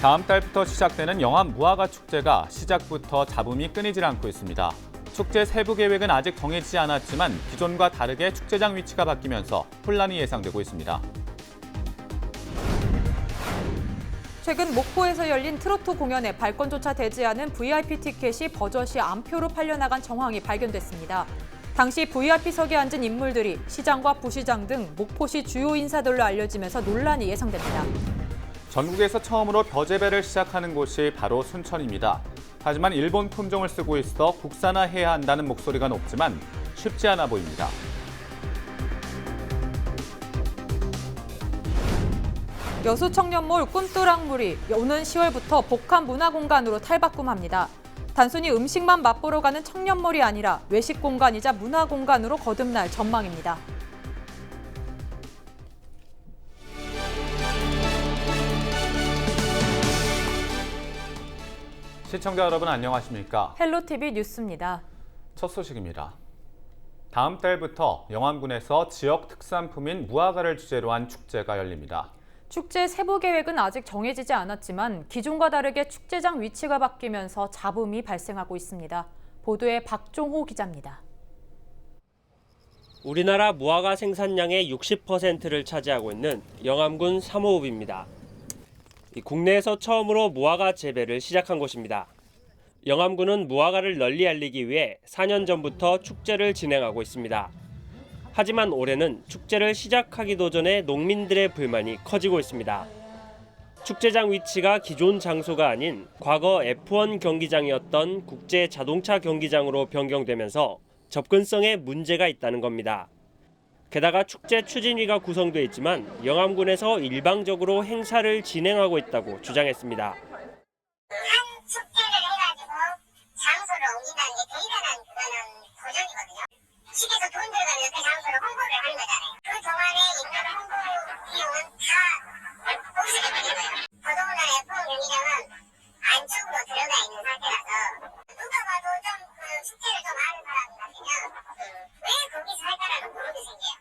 다음 달부터 시작되는 영암 무화과 축제가 시작부터 잡음이 끊이질 않고 있습니다. 축제 세부 계획은 아직 정해지지 않았지만 기존과 다르게 축제장 위치가 바뀌면서 혼란이 예상되고 있습니다. 최근 목포에서 열린 트로트 공연에 발권조차 되지 않은 VIP 티켓이 버젓이 암표로 팔려나간 정황이 발견됐습니다. 당시 VIP석에 앉은 인물들이 시장과 부시장 등 목포시 주요 인사들로 알려지면서 논란이 예상됩니다. 전국에서 처음으로 벼재배를 시작하는 곳이 바로 순천입니다. 하지만 일본 품종을 쓰고 있어 국산화해야 한다는 목소리가 높지만 쉽지 않아 보입니다. 여수 청년몰 꿈뚜랑물이 오는 10월부터 복합문화공간으로 탈바꿈합니다. 단순히 음식만 맛보러 가는 청년몰이 아니라 외식 공간이자 문화공간으로 거듭날 전망입니다. 시청자 여러분 안녕하십니까? 헬로티비 뉴스입니다. 첫 소식입니다. 다음 달부터 영암군에서 지역 특산품인 무화과를 주제로 한 축제가 열립니다. 축제 세부 계획은 아직 정해지지 않았지만 기존과 다르게 축제장 위치가 바뀌면서 잡음이 발생하고 있습니다. 보도에 박종호 기자입니다. 우리나라 무화과 생산량의 60%를 차지하고 있는 영암군 삼호읍입니다. 국내에서 처음으로 무화과 재배를 시작한 곳입니다. 영암군은 무화과를 널리 알리기 위해 4년 전부터 축제를 진행하고 있습니다. 하지만 올해는 축제를 시작하기도 전에 농민들의 불만이 커지고 있습니다. 축제장 위치가 기존 장소가 아닌 과거 F1 경기장이었던 국제 자동차 경기장으로 변경되면서 접근성에 문제가 있다는 겁니다. 게다가 축제 추진위가 구성돼 있지만 영암군에서 일방적으로 행사를 진행하고 있다고 주장했습니다. 한 축제를 해가지고 장소를 옮긴다는 게 대단한 그거는 도전이거든요. 시에서 돈 들어가면 그 장소를 홍보를 하는 거잖아요. 그 동안에 있는 홍보 비용은 다 옥시게 되잖아요. 더더군다나 F1 경기장은 안쪽으로 들어가 있는 상태라서 누가 봐도 좀 그 축제를 좀 아는 사람 같으면 왜 거기서 할까라는 고민이 생겨요.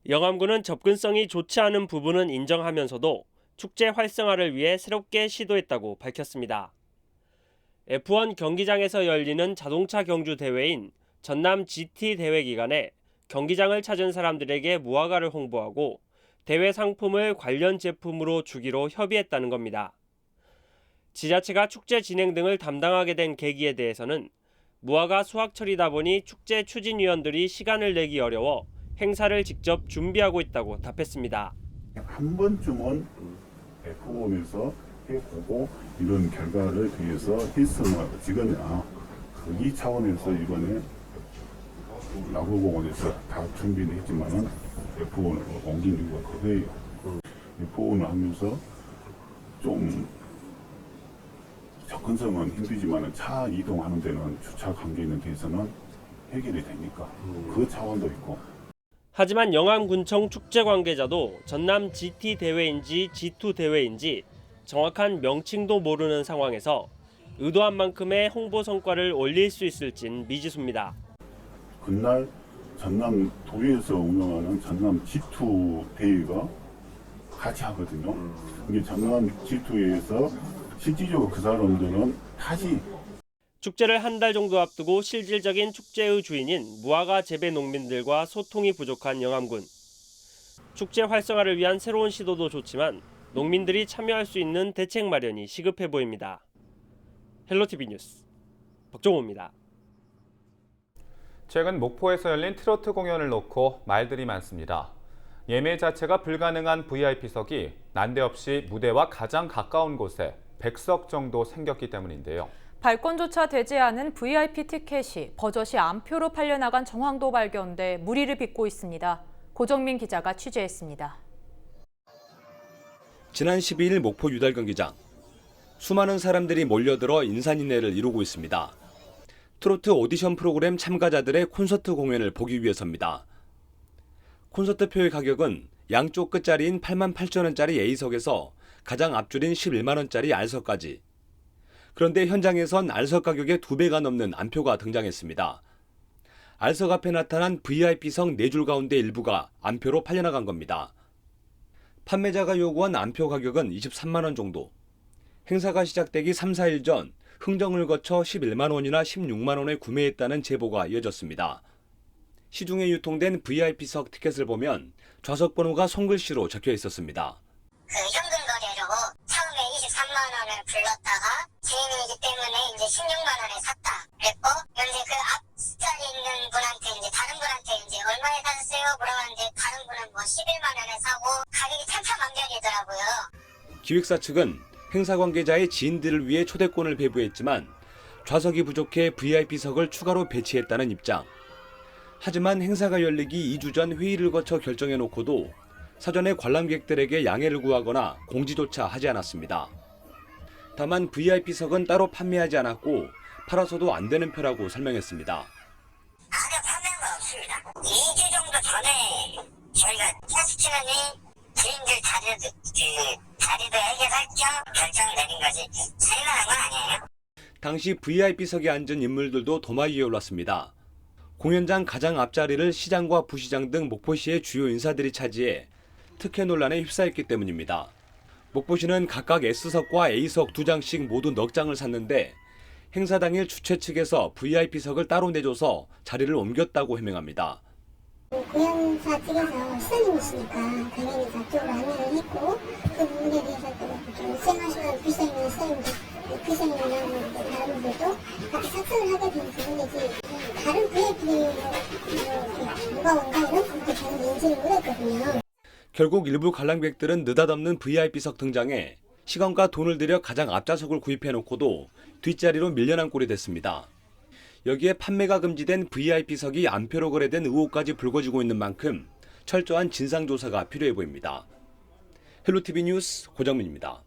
영암군은 접근성이 좋지 않은 부분은 인정하면서도 축제 활성화를 위해 새롭게 시도했다고 밝혔습니다. F1 경기장에서 열리는 자동차 경주 대회인 전남 GT 대회 기간에 경기장을 찾은 사람들에게 무화과를 홍보하고 대회 상품을 관련 제품으로 주기로 협의했다는 겁니다. 지자체가 축제 진행 등을 담당하게 된 계기에 대해서는 무화과 수확철이다 보니 축제 추진위원들이 시간을 내기 어려워 행사를 직접 준비하고 있다고 답했습니다. 한 번쯤은 F1에서 해보고 이런 결과를 위해서 했으면 지금 이 차원에서 이번에 나무공원에서 다 준비는 했지만은 F1으로 옮긴 이유가 그거예요. F1을 하면서 좀 접근성은 힘들지만은 차 이동하는 데는 주차 관계는 대해서는 해결이 되니까 그 차원도 있고. 하지만 영암군청 축제 관계자도 전남 GT 대회인지 G2 대회인지 정확한 명칭도 모르는 상황에서 의도한 만큼의 홍보 성과를 올릴 수 있을진 미지수입니다. 그날 전남 도에서 운영하는 전남 G2 대회가 같이 하거든요. 이게 전남 G2에서 실질적으로 그 사람들은 다시 축제를 한 달 정도 앞두고 실질적인 축제의 주인인 무화과 재배 농민들과 소통이 부족한 영암군. 축제 활성화를 위한 새로운 시도도 좋지만 농민들이 참여할 수 있는 대책 마련이 시급해 보입니다. 헬로티비 뉴스 박종호입니다. 최근 목포에서 열린 트로트 공연을 놓고 말들이 많습니다. 예매 자체가 불가능한 VIP석이 난데없이 무대와 가장 가까운 곳에 100석 정도 생겼기 때문인데요. 발권조차 되지 않은 VIP 티켓이 버젓이 암표로 팔려나간 정황도 발견돼 물의를 빚고 있습니다. 고정민 기자가 취재했습니다. 지난 12일 목포 유달 경기장. 수많은 사람들이 몰려들어 인산인해를 이루고 있습니다. 트로트 오디션 프로그램 참가자들의 콘서트 공연을 보기 위해서입니다. 콘서트표의 가격은 양쪽 끝자리인 88,000원짜리 A석에서 가장 앞줄인 11만 원짜리 R석까지. 그런데 현장에선 R석 가격의 2배가 넘는 암표가 등장했습니다. R석 앞에 나타난 VIP석 4줄 가운데 일부가 암표로 팔려나간 겁니다. 판매자가 요구한 암표 가격은 23만 원 정도. 행사가 시작되기 3, 4일 전 흥정을 거쳐 11만 원이나 16만 원에 구매했다는 제보가 이어졌습니다. 시중에 유통된 VIP석 티켓을 보면 좌석 번호가 손글씨로 적혀 있었습니다. 그 현금 거래로 처음에 23만 원을 불렀다가 제 이름이기 때문에 이제 16만 원에 샀다 그랬고, 현재 그 앞자리에 있는 분한테 이제 다른 분한테 이제 얼마에 샀어요 물어봤는데 다른 분은 뭐 11만 원에 사고 가격이 천차만별이더라고요. 기획사 측은 행사 관계자의 지인들을 위해 초대권을 배부했지만 좌석이 부족해 VIP석을 추가로 배치했다는 입장. 하지만 행사가 열리기 2주 전 회의를 거쳐 결정해놓고도 사전에 관람객들에게 양해를 구하거나 공지조차 하지 않았습니다. 다만 VIP석은 따로 판매하지 않았고 팔아서도 안 되는 표라고 설명했습니다. 아직 판매가 없습니다. 2주 정도 전에 저희가 캐스팅하니 주인들 자리도 해결할 겸 결정을 내린 거지 저희가 한 건 아니에요. 당시 VIP석에 앉은 인물들도 도마 위에 올랐습니다. 공연장 가장 앞자리를 시장과 부시장 등 목포시의 주요 인사들이 차지해 특혜 논란에 휩싸였기 때문입니다. 목포시는 각각 S석과 A석 2장씩 모두 넉 장을 샀는데 행사 당일 주최 측에서 VIP석을 따로 내줘서 자리를 옮겼다고 해명합니다. 공연사 측에서 시장님이시니까 당연히 저쪽으로 안내를 했고, 그 부분에 대해서 또 수행하시는 부시장이나 시장님들, 부시장이나 다른 분들도 같이 삭제를 하게 된 부분이지, 다른 VIP로 누가 온다 이런 부분도 저는 인지를 못했거든요. 결국 일부 관람객들은 느닷없는 VIP석 등장에 시간과 돈을 들여 가장 앞좌석을 구입해놓고도 뒷자리로 밀려난 꼴이 됐습니다. 여기에 판매가 금지된 VIP석이 안표로 거래된 의혹까지 불거지고 있는 만큼 철저한 진상조사가 필요해 보입니다. 헬로티비 뉴스 고정민입니다.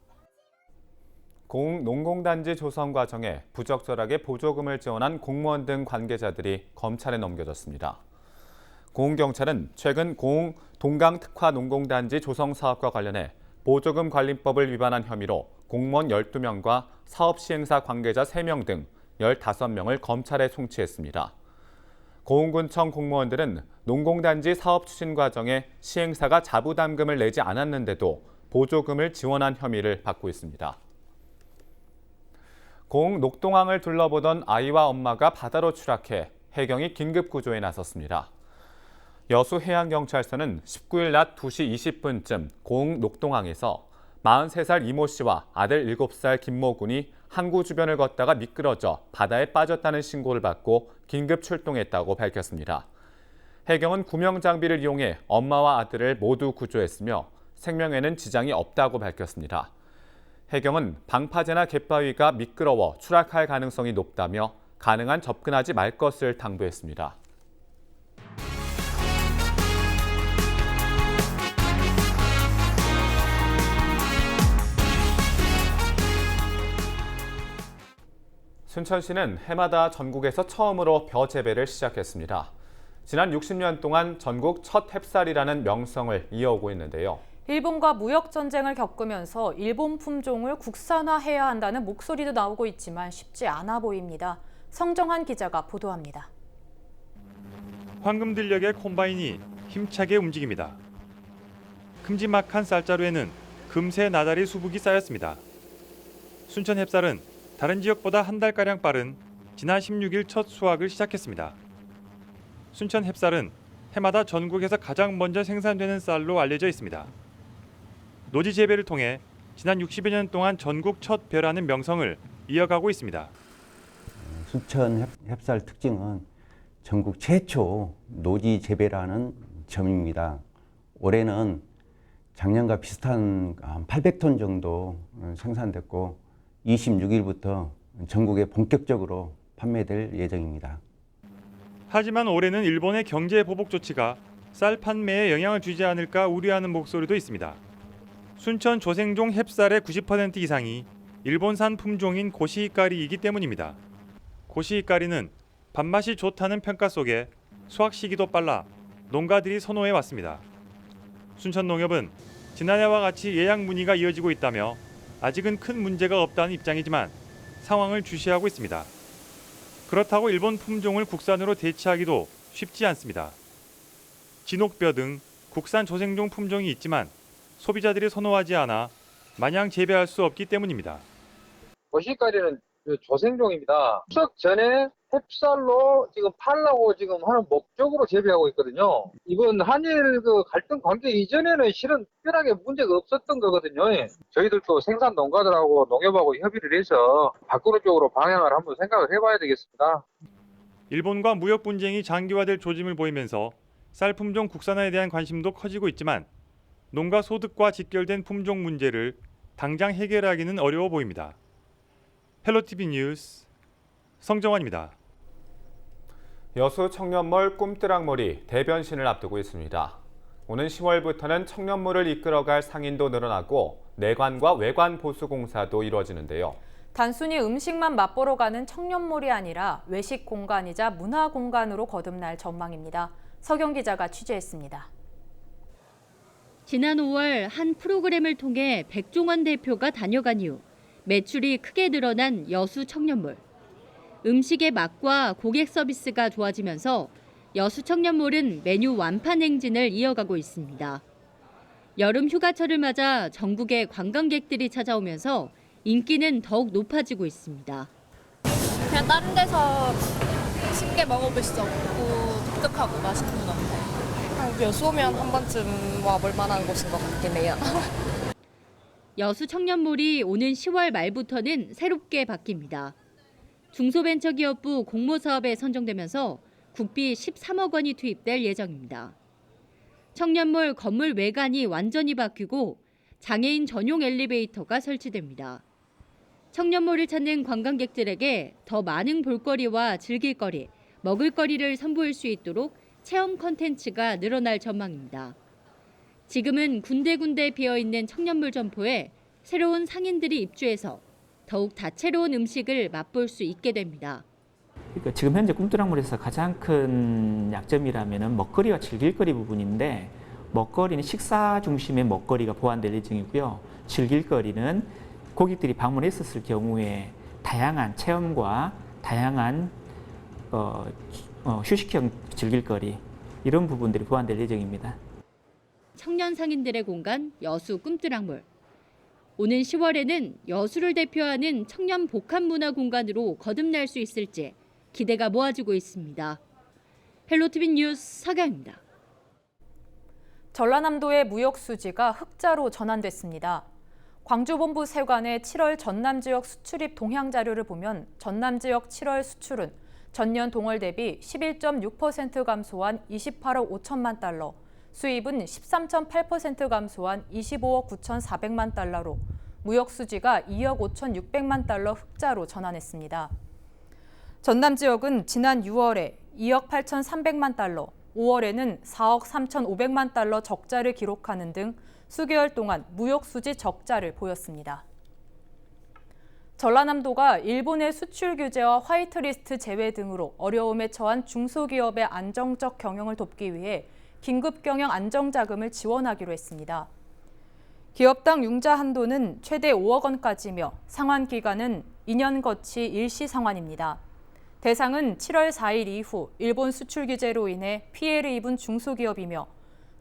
공농공단지 조성 과정에 부적절하게 보조금을 지원한 공무원 등 관계자들이 검찰에 넘겨졌습니다. 공경찰은 최근 동강 특화 농공단지 조성 사업과 관련해 보조금 관리법을 위반한 혐의로 공무원 12명과 사업 시행사 관계자 3명 등 15명을 검찰에 송치했습니다. 고흥군청 공무원들은 농공단지 사업 추진 과정에 시행사가 자부담금을 내지 않았는데도 보조금을 지원한 혐의를 받고 있습니다. 고흥 녹동항을 둘러보던 아이와 엄마가 바다로 추락해 해경이 긴급 구조에 나섰습니다. 여수해양경찰서는 19일 낮 2시 20분쯤 고흥 녹동항에서 43살 이모 씨와 아들 7살 김모 군이 항구 주변을 걷다가 미끄러져 바다에 빠졌다는 신고를 받고 긴급 출동했다고 밝혔습니다. 해경은 구명장비를 이용해 엄마와 아들을 모두 구조했으며 생명에는 지장이 없다고 밝혔습니다. 해경은 방파제나 갯바위가 미끄러워 추락할 가능성이 높다며 가능한 접근하지 말 것을 당부했습니다. 순천시는 해마다 전국에서 처음으로 벼 재배를 시작했습니다. 지난 60년 동안 전국 첫 햅쌀이라는 명성을 이어오고 있는데요. 일본과 무역 전쟁을 겪으면서 일본 품종을 국산화해야 한다는 목소리도 나오고 있지만 쉽지 않아 보입니다. 성정한 기자가 보도합니다. 황금들녘의 콤바인이 힘차게 움직입니다. 큼지막한 쌀자루에는 금세 나달이 수북이 쌓였습니다. 순천 햅쌀은 다른 지역보다 한 달가량 빠른 지난 16일 첫 수확을 시작했습니다. 순천 햅쌀은 해마다 전국에서 가장 먼저 생산되는 쌀로 알려져 있습니다. 노지 재배를 통해 지난 60여 년 동안 전국 첫 벼라는 명성을 이어가고 있습니다. 순천 햅쌀 특징은 전국 최초 노지 재배라는 점입니다. 올해는 작년과 비슷한 800톤 정도 생산됐고 26일부터 전국에 본격적으로 판매될 예정입니다. 하지만 올해는 일본의 경제 보복 조치가 쌀 판매에 영향을 주지 않을까 우려하는 목소리도 있습니다. 순천 조생종 햅쌀의 90% 이상이 일본산 품종인 고시히카리이기 때문입니다. 고시히카리는 밥맛이 좋다는 평가 속에 수확 시기도 빨라 농가들이 선호해 왔습니다. 순천농협은 지난해와 같이 예약 문의가 이어지고 있다며 아직은 큰 문제가 없다는 입장이지만 상황을 주시하고 있습니다. 그렇다고 일본 품종을 국산으로 대체하기도 쉽지 않습니다. 진옥벼 등 국산 조생종 품종이 있지만 소비자들이 선호하지 않아 마냥 재배할 수 없기 때문입니다. 보시까지는 조생종입니다. 추석 전에 햅쌀로 지금 팔라고 지금 하는 목적으로 재배하고 있거든요. 이번 한일 갈등 관계 이전에는 실은 특별하게 문제가 없었던 거거든요. 저희들도 생산 농가들하고 농협하고 협의를 해서 바꾸는 쪽으로 방향을 한번 생각을 해봐야 되겠습니다. 일본과 무역 분쟁이 장기화될 조짐을 보이면서 쌀 품종 국산화에 대한 관심도 커지고 있지만 농가 소득과 직결된 품종 문제를 당장 해결하기는 어려워 보입니다. 헬로티비 뉴스 성정환입니다. 여수 청년몰 꿈뜨락몰이 대변신을 앞두고 있습니다. 오는 10월부터는 청년몰을 이끌어갈 상인도 늘어나고 내관과 외관 보수 공사도 이루어지는데요. 단순히 음식만 맛보러 가는 청년몰이 아니라 외식 공간이자 문화 공간으로 거듭날 전망입니다. 서경 기자가 취재했습니다. 지난 5월 한 프로그램을 통해 백종원 대표가 다녀간 이후 매출이 크게 늘어난 여수 청년몰. 음식의 맛과 고객 서비스가 좋아지면서 여수 청년몰은 메뉴 완판 행진을 이어가고 있습니다. 여름 휴가철을 맞아 전국의 관광객들이 찾아오면서 인기는 더욱 높아지고 있습니다. 그냥 다른 데서 쉽게 먹어볼 수 없고 독특하고 맛있는 것 같아요. 여수 오면 한 번쯤 와볼 만한 곳인 것 같긴 해요. 여수 청년몰이 오는 10월 말부터는 새롭게 바뀝니다. 중소벤처기업부 공모사업에 선정되면서 국비 13억 원이 투입될 예정입니다. 청년몰 건물 외관이 완전히 바뀌고 장애인 전용 엘리베이터가 설치됩니다. 청년몰을 찾는 관광객들에게 더 많은 볼거리와 즐길거리, 먹을거리를 선보일 수 있도록 체험 콘텐츠가 늘어날 전망입니다. 지금은 군데군데 비어있는 청년몰 점포에 새로운 상인들이 입주해서 더욱 다채로운 음식을 맛볼 수 있게 됩니다. 그러니까 지금 현재 꿈뜨락몰에서 가장 큰 약점이라면 먹거리와 즐길거리 부분인데, 먹거리는 식사 중심의 먹거리가 보완될 예정이고요. 즐길거리는 고객들이 방문했었을 경우에 다양한 체험과 다양한 휴식형 즐길거리, 이런 부분들이 보완될 예정입니다. 청년 상인들의 공간 여수 꿈뜨락몰. 오는 10월에는 여수를 대표하는 청년 복합 문화 공간으로 거듭날 수 있을지 기대가 모아지고 있습니다. 헬로티비 뉴스 서경입니다. 전라남도의 무역 수지가 흑자로 전환됐습니다. 광주본부 세관의 7월 전남 지역 수출입 동향 자료를 보면 전남 지역 7월 수출은 전년 동월 대비 11.6% 감소한 28억 5천만 달러, 수입은 13.8% 감소한 25억 9,400만 달러로 무역 수지가 2억 5,600만 달러 흑자로 전환했습니다. 전남 지역은 지난 6월에 2억 8,300만 달러, 5월에는 4억 3,500만 달러 적자를 기록하는 등 수개월 동안 무역 수지 적자를 보였습니다. 전라남도가 일본의 수출 규제와 화이트리스트 제외 등으로 어려움에 처한 중소기업의 안정적 경영을 돕기 위해 긴급경영 안정자금을 지원하기로 했습니다. 기업당 융자 한도는 최대 5억 원까지며 상환 기간은 2년 거치 일시 상환입니다. 대상은 7월 4일 이후 일본 수출 규제로 인해 피해를 입은 중소기업이며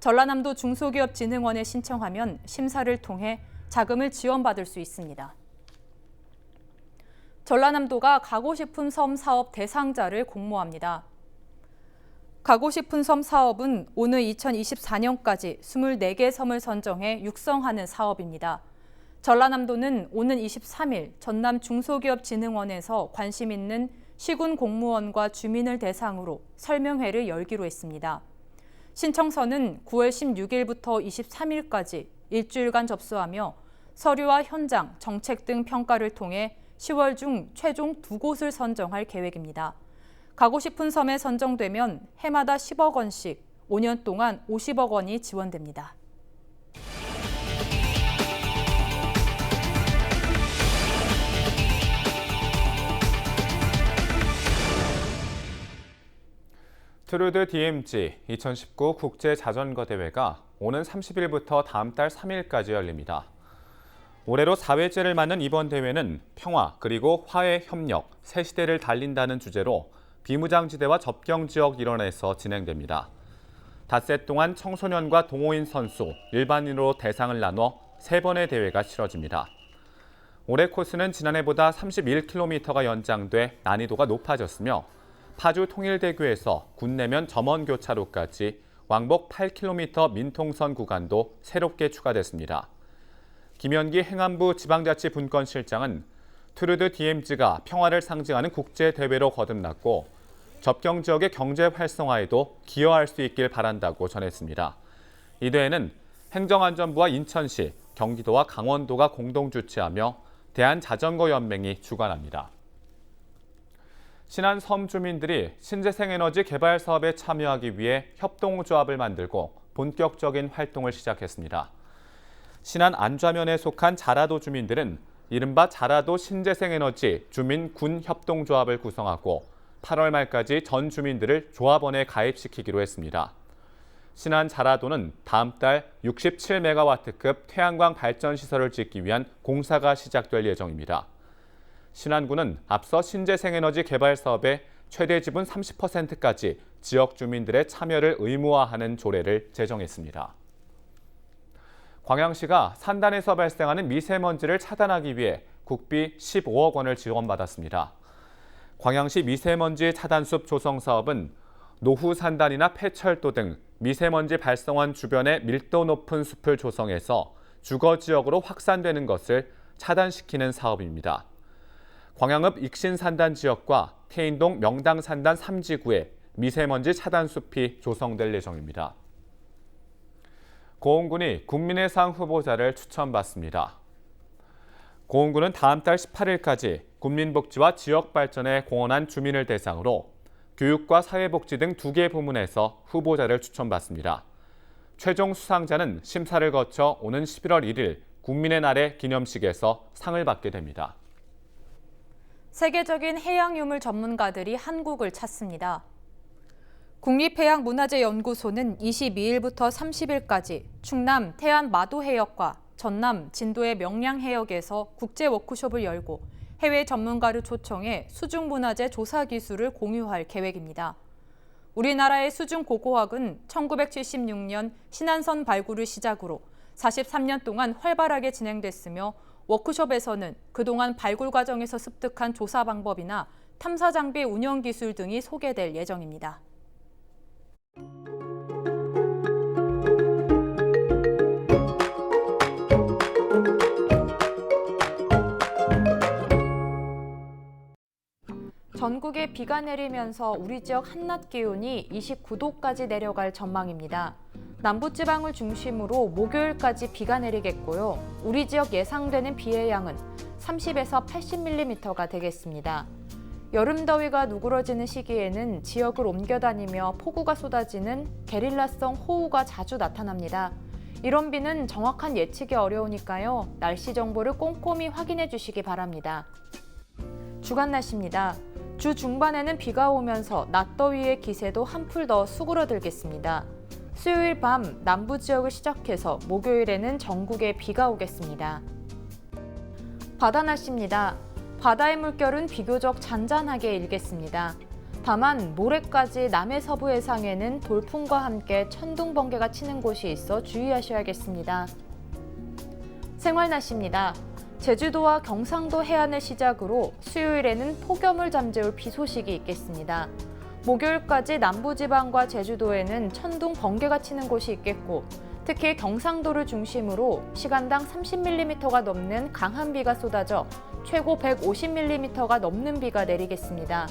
전라남도 중소기업진흥원에 신청하면 심사를 통해 자금을 지원받을 수 있습니다. 전라남도가 가고 싶은 섬 사업 대상자를 공모합니다. 가고 싶은 섬 사업은 오는 2024년까지 24개 섬을 선정해 육성하는 사업입니다. 전라남도는 오는 23일 전남 중소기업진흥원에서 관심 있는 시군 공무원과 주민을 대상으로 설명회를 열기로 했습니다. 신청서는 9월 16일부터 23일까지 일주일간 접수하며 서류와 현장, 정책 등 평가를 통해 10월 중 최종 2곳을 선정할 계획입니다. 가고 싶은 섬에 선정되면 해마다 10억 원씩 5년 동안 50억 원이 지원됩니다. 트루드 DMG 2019 국제자전거 대회가 오는 30일부터 다음 달 3일까지 열립니다. 올해로 4회째를 맞는 이번 대회는 평화 그리고 화해 협력, 새 시대를 달린다는 주제로 비무장지대와 접경지역 일원에서 진행됩니다. 닷새 동안 청소년과 동호인 선수, 일반인으로 대상을 나눠 3번의 대회가 치러집니다. 올해 코스는 지난해보다 31km가 연장돼 난이도가 높아졌으며 파주 통일대교에서 군내면 점원교차로까지 왕복 8km 민통선 구간도 새롭게 추가됐습니다. 김현기 행안부 지방자치분권실장은 투르드 DMZ가 평화를 상징하는 국제대회로 거듭났고 접경 지역의 경제 활성화에도 기여할 수 있길 바란다고 전했습니다. 이 대회는 행정안전부와 인천시, 경기도와 강원도가 공동 주최하며 대한자전거연맹이 주관합니다. 신안 섬 주민들이 신재생에너지 개발 사업에 참여하기 위해 협동조합을 만들고 본격적인 활동을 시작했습니다. 신안 안좌면에 속한 자라도 주민들은 이른바 자라도 신재생에너지 주민군협동조합을 구성하고 8월 말까지 전 주민들을 조합원에 가입시키기로 했습니다. 신안 자라도는 다음 달 67메가와트급 태양광 발전시설을 짓기 위한 공사가 시작될 예정입니다. 신안군은 앞서 신재생에너지 개발 사업에 최대 지분 30%까지 지역 주민들의 참여를 의무화하는 조례를 제정했습니다. 광양시가 산단에서 발생하는 미세먼지를 차단하기 위해 국비 15억 원을 지원받았습니다. 광양시 미세먼지 차단숲 조성 사업은 노후 산단이나 폐철도 등 미세먼지 발생원 주변의 밀도 높은 숲을 조성해서 주거 지역으로 확산되는 것을 차단시키는 사업입니다. 광양읍 익신산단 지역과 태인동 명당산단 3지구에 미세먼지 차단숲이 조성될 예정입니다. 고흥군이 국민의 상 후보자를 추천받습니다. 고흥군은 다음 달 18일까지 국민복지와 지역발전에 공헌한 주민을 대상으로 교육과 사회복지 등 2개 부문에서 후보자를 추천받습니다. 최종 수상자는 심사를 거쳐 오는 11월 1일 국민의 날의 기념식에서 상을 받게 됩니다. 세계적인 해양 유물 전문가들이 한국을 찾습니다. 국립해양문화재연구소는 22일부터 30일까지 충남 태안 마도해역과 전남 진도의 명량해역에서 국제 워크숍을 열고 해외 전문가를 초청해 수중문화재 조사 기술을 공유할 계획입니다. 우리나라의 수중고고학은 1976년 신안선 발굴을 시작으로 43년 동안 활발하게 진행됐으며 워크숍에서는 그동안 발굴 과정에서 습득한 조사 방법이나 탐사 장비 운영 기술 등이 소개될 예정입니다. 전국에 비가 내리면서 우리 지역 한낮 기온이 29도까지 내려갈 전망입니다. 남부지방을 중심으로 목요일까지 비가 내리겠고요. 우리 지역 예상되는 비의 양은 30에서 80mm가 되겠습니다. 여름 더위가 누그러지는 시기에는 지역을 옮겨다니며 폭우가 쏟아지는 게릴라성 호우가 자주 나타납니다. 이런 비는 정확한 예측이 어려우니까요. 날씨 정보를 꼼꼼히 확인해 주시기 바랍니다. 주간 날씨입니다. 주 중반에는 비가 오면서 낮더위의 기세도 한풀 더 수그러들겠습니다. 수요일 밤 남부 지역을 시작해서 목요일에는 전국에 비가 오겠습니다. 바다 날씨입니다. 바다의 물결은 비교적 잔잔하게 일겠습니다. 다만 모레까지 남해 서부 해상에는 돌풍과 함께 천둥 번개가 치는 곳이 있어 주의하셔야겠습니다. 생활 날씨입니다. 제주도와 경상도 해안을 시작으로 수요일에는 폭염을 잠재울 비 소식이 있겠습니다. 목요일까지 남부지방과 제주도에는 천둥 번개가 치는 곳이 있겠고 특히 경상도를 중심으로 시간당 30mm가 넘는 강한 비가 쏟아져 최고 150mm가 넘는 비가 내리겠습니다.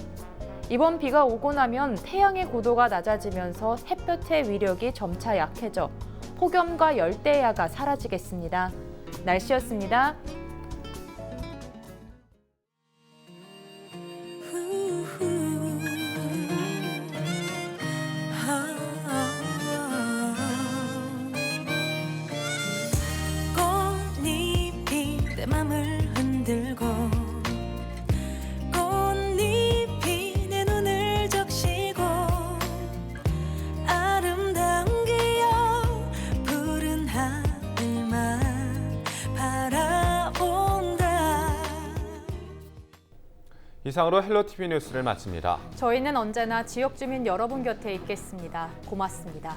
이번 비가 오고 나면 태양의 고도가 낮아지면서 햇볕의 위력이 점차 약해져 폭염과 열대야가 사라지겠습니다. 날씨였습니다. 이상으로 헬로티비 뉴스를 마칩니다. 저희는 언제나 지역 주민 여러분 곁에 있겠습니다. 고맙습니다.